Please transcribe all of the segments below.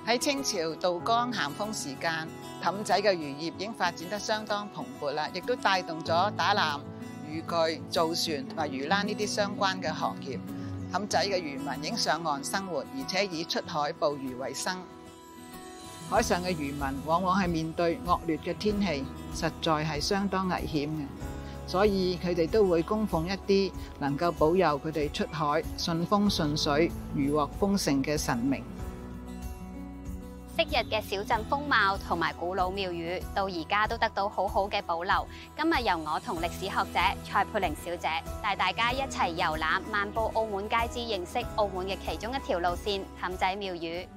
喺清朝道光咸豐時間，氹仔嘅漁業已經發展得相當蓬勃啦，亦都帶動咗打撈、漁具、造船同埋漁欄呢啲相關嘅行業。氹仔嘅漁民已經上岸生活，而且以出海捕魚為生。海上嘅漁民往往係面對惡劣嘅天氣，實在係相當危險嘅，所以佢哋都會供奉一啲能夠保佑佢哋出海順風順水、漁獲豐盛嘅神明。昔日嘅小鎮風貌同埋古老廟宇，到而家都得到好好嘅保留。今日由我同歷史學者蔡佩玲小姐帶大家一齊遊覽漫步澳門街知，認識澳門嘅其中一條路線——氹仔廟宇。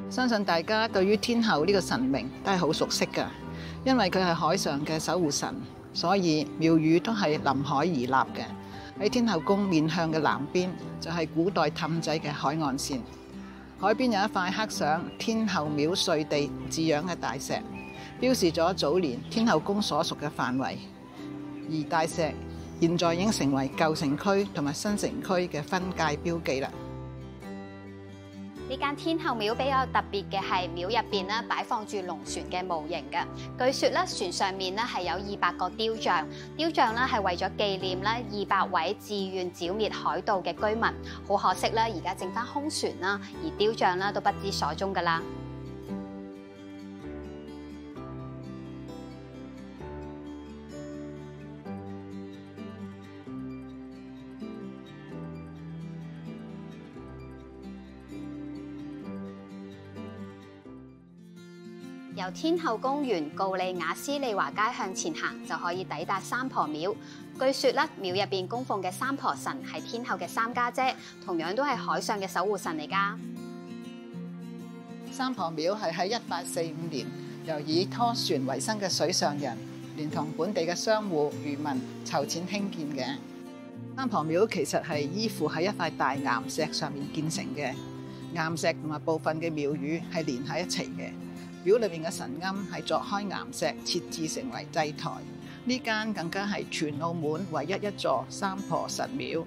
相信大家對於天后呢個神明都係好熟悉㗎，因為佢係海上嘅守護神，所以廟宇都係臨海而立嘅。喺天后宮面向嘅南邊就係古代氹仔嘅海岸線，海邊有一塊刻上天后廟歲地字樣嘅大石，標示咗早年天后宮所屬嘅範圍。而大石現在已經成為舊城區同埋新城區嘅分界標記啦。呢間天后廟比較特別嘅係廟入邊咧擺放住龍船嘅模型嘅。據說咧船上面咧係有200個雕像，雕像咧係為咗紀念咧200位自願剿滅海盜嘅居民。好可惜咧，而家剩翻空船啦，而雕像咧都不知所蹤㗎啦。由天后公園告利亞斯利華街向前行，就可以抵達三婆廟。據說咧，廟入邊供奉嘅三婆神係天后嘅三家姐，同樣都係海上嘅守護神嚟㗎。三婆廟係喺1845年由以拖船為生嘅水上人，連同本地嘅商戶、漁民籌錢興建嘅。三婆廟其實係依附喺一塊大岩石上面建成嘅，岩石同埋部分嘅廟宇係連喺一齊嘅。廟裏邊嘅神龕係鑿開岩石設置成為祭台，呢間更加係全澳門唯一一座三婆神廟。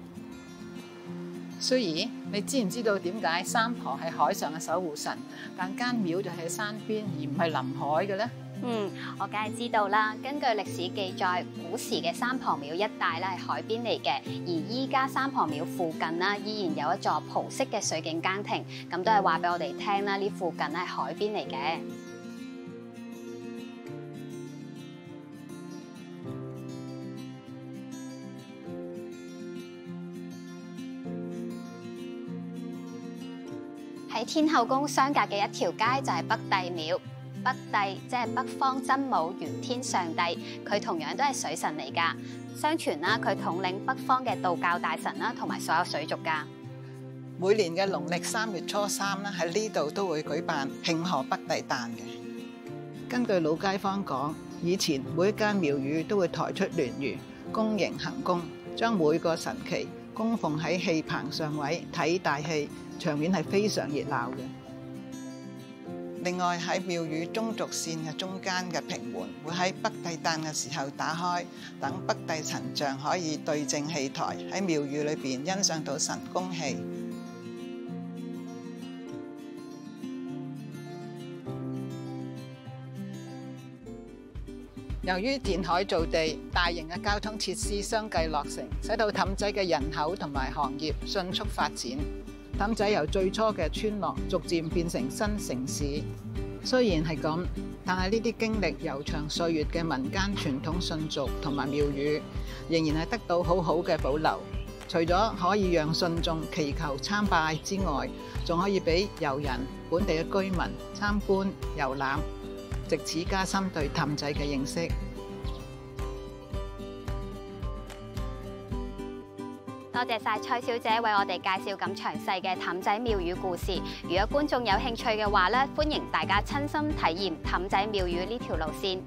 雖然你知唔知道點解三婆係海上嘅守護神，但間廟就喺山邊而唔係臨海嘅呢？我梗係知道啦。根據歷史記載，古時嘅三婆廟一帶咧係海邊嚟嘅，而依家三婆廟附近啦依然有一座葡式嘅水景更亭，咁都係話俾我哋聽啦，呢附近係海邊嚟嘅。喺天后宮相隔嘅一條街就係北帝廟。北帝即係北方真武玄天上帝，佢同樣都係水神嚟㗎。相傳啦，佢統領北方嘅道教大神啦，同埋所有水族㗎。每年嘅農曆3月初3咧，喺呢度都會舉辦慶賀北帝誕嘅。根據老街坊講，以前每一間廟宇都會抬出鑾輿，恭迎行宮，將每個神祇供奉喺戲棚上位睇大戲，場面係非常熱鬧嘅。另外喺廟宇中軸線嘅中間嘅平門，會喺北帝誕嘅時候打開，等北帝神像可以對正戲台，喺廟宇裏邊欣賞到神功戲。由於填海造地，大型嘅交通設施相繼落成，使到氹仔嘅人口同埋行業迅速發展。氹仔由最初嘅村落逐漸變成新城市。雖然係咁，但係呢啲經歷悠長歲月嘅民間傳統信俗同埋廟宇，仍然係得到好好嘅保留。除咗可以讓信眾祈求參拜之外，仲可以俾遊人、本地嘅居民參觀遊覽，藉此加深對氹仔嘅認識。多謝晒蔡小姐為我哋介紹咁詳細嘅氹仔廟宇故事。如果觀眾有興趣嘅話咧，歡迎大家親身體驗氹仔廟宇呢條路線。